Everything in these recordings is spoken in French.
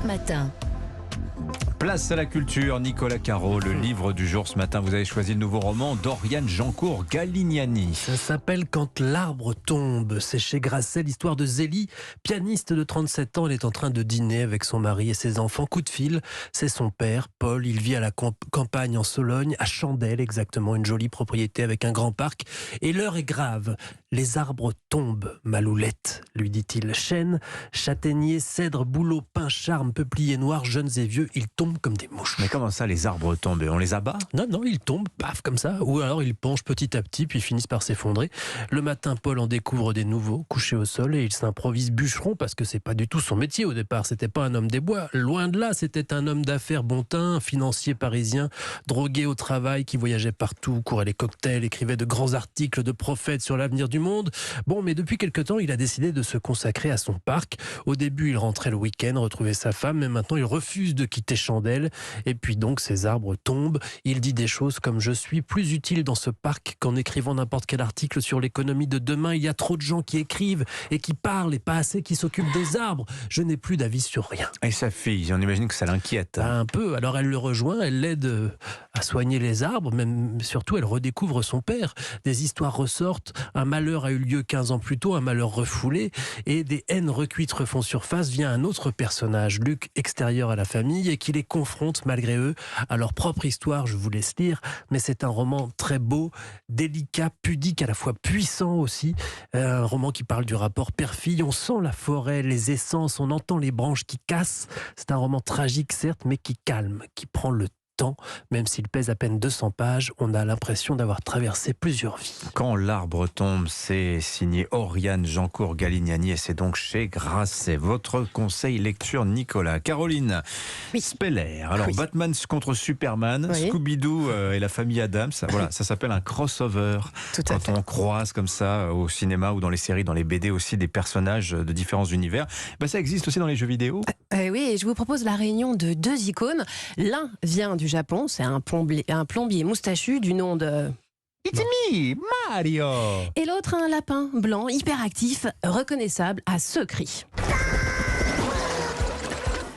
Europe Matin. Place à la culture, Nicolas Caro, le livre du jour ce matin. Vous avez choisi le nouveau roman d'Oriane Jancourt-Galignani. Ça s'appelle Quand l'arbre tombe. C'est chez Grasset, l'histoire de Zélie, pianiste de 37 ans. Elle est en train de dîner avec son mari et ses enfants. Coup de fil, c'est son père, Paul. Il vit à la campagne en Sologne, à Chandelle exactement, une jolie propriété avec un grand parc. Et l'heure est grave. Les arbres tombent, Maloulette, lui dit-il. Chênes, châtaigniers, cèdres, bouleaux, pins, charmes, peupliers noirs, jeunes et vieux, ils tombent comme des mouches. Mais comment ça, les arbres tombent? On les abat? Non, ils tombent, paf, comme ça. Ou alors ils penchent petit à petit, puis finissent par s'effondrer. Le matin, Paul en découvre des nouveaux, couchés au sol, et il s'improvise bûcheron, parce que c'est pas du tout son métier au départ. C'était pas un homme des bois. Loin de là, c'était un homme d'affaires bon teint, financier parisien, drogué au travail, qui voyageait partout, courait les cocktails, écrivait de grands articles de prophètes sur l'avenir du monde. Bon, mais depuis quelque temps, il a décidé de se consacrer à son parc. Au début, il rentrait le week-end, retrouvait sa femme, mais maintenant, il refuse de quitter Chandelle. Et puis donc, ces arbres tombent. Il dit des choses comme « Je suis plus utile dans ce parc qu'en écrivant n'importe quel article sur l'économie de demain. Il y a trop de gens qui écrivent et qui parlent et pas assez qui s'occupent des arbres. Je n'ai plus d'avis sur rien. » Et sa fille, on imagine que ça l'inquiète. Un peu. Alors elle le rejoint, elle l'aide à soigner les arbres, même surtout elle redécouvre son père. Des histoires ressortent. Un malheur a eu lieu 15 ans plus tôt, un malheur refoulé, et des haines recuites refont surface via un autre personnage, Luc, extérieur à la famille, et qui les confronte malgré eux à leur propre histoire. Je vous laisse lire, mais c'est un roman très beau, délicat, pudique, à la fois puissant aussi. Un roman qui parle du rapport père-fille. On sent la forêt, les essences, on entend les branches qui cassent. C'est un roman tragique certes, mais qui calme, qui prend le temps. Même s'il pèse à peine 200 pages, on a l'impression d'avoir traversé plusieurs vies. Quand l'arbre tombe, c'est signé Oriane Jancourt-Galignani et c'est donc chez Grasset. Votre conseil lecture, Nicolas. Caroline Speller. Alors, Batman contre Superman, Scooby-Doo et la famille Adams. Voilà, ça s'appelle un crossover. Quand on croise comme ça au cinéma ou dans les séries, dans les BD aussi, des personnages de différents univers. Ça existe aussi dans les jeux vidéo. Oui, et je vous propose la réunion de deux icônes. L'un vient du Japon, c'est un plombier moustachu du nom de... It's me, Mario. Et l'autre, un lapin blanc, hyperactif, reconnaissable à ce cri.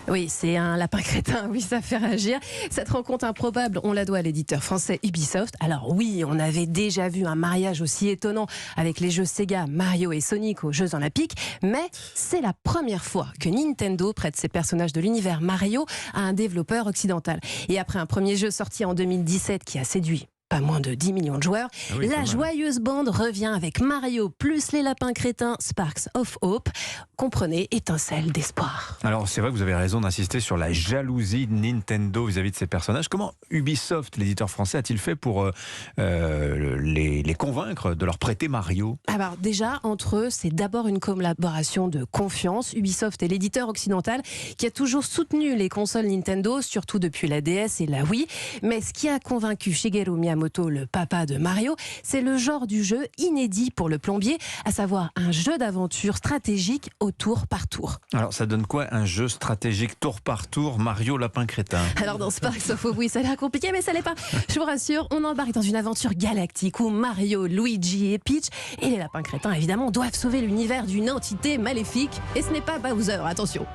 Oui, c'est un lapin crétin, oui, ça fait réagir. Cette rencontre improbable, on la doit à l'éditeur français Ubisoft. Alors oui, on avait déjà vu un mariage aussi étonnant avec les jeux Sega, Mario et Sonic aux Jeux Olympiques, mais c'est la première fois que Nintendo prête ses personnages de l'univers Mario à un développeur occidental. Et après un premier jeu sorti en 2017 qui a séduit pas moins de 10 millions de joueurs, la joyeuse bande revient avec Mario plus les lapins crétins Sparks of Hope. Comprenez, étincelle d'espoir. Alors c'est vrai que vous avez raison d'insister sur la jalousie de Nintendo vis-à-vis de ses personnages. Comment Ubisoft, l'éditeur français, a-t-il fait pour les convaincre de leur prêter Mario? Alors déjà, entre eux, c'est d'abord une collaboration de confiance. Ubisoft est l'éditeur occidental qui a toujours soutenu les consoles Nintendo, surtout depuis la DS et la Wii. Mais ce qui a convaincu Shigeru Miyamoto, le papa de Mario, c'est le genre du jeu inédit pour le plombier, à savoir un jeu d'aventure stratégique au tour par tour. Alors ça donne quoi un jeu stratégique tour par tour Mario Lapin Crétin? Alors dans Sparks of Hope, oui, ça a l'air compliqué, mais ça l'est pas. Je vous rassure, on embarque dans une aventure galactique où Mario, Luigi et Peach et les lapins crétins évidemment doivent sauver l'univers d'une entité maléfique. Et ce n'est pas Bowser, attention.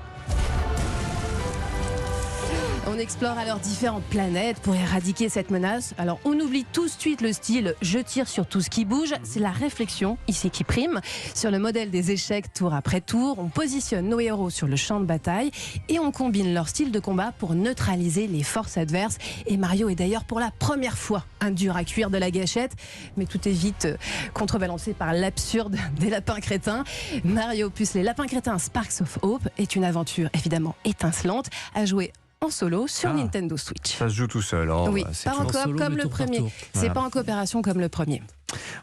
On explore alors différentes planètes pour éradiquer cette menace. Alors on oublie tout de suite le style « je tire sur tout ce qui bouge ». C'est la réflexion ici qui prime. Sur le modèle des échecs tour après tour, on positionne nos héros sur le champ de bataille et on combine leur style de combat pour neutraliser les forces adverses. Et Mario est d'ailleurs pour la première fois un dur à cuire de la gâchette. Mais tout est vite contrebalancé par l'absurde des lapins crétins. Mario plus les lapins crétins Sparks of Hope est une aventure évidemment étincelante à jouer en solo sur Nintendo Switch. Ça se joue tout seul. Oui, pas en coop comme le premier. C'est pas en coopération comme le premier.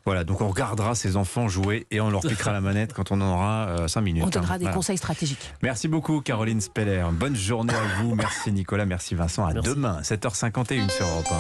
Voilà, donc on regardera ces enfants jouer et on leur piquera la manette quand on en aura 5 minutes. On donnera des conseils stratégiques. Merci beaucoup Caroline Speller. Bonne journée à vous. Merci Nicolas, merci Vincent. À demain, 7h51 sur Europe 1.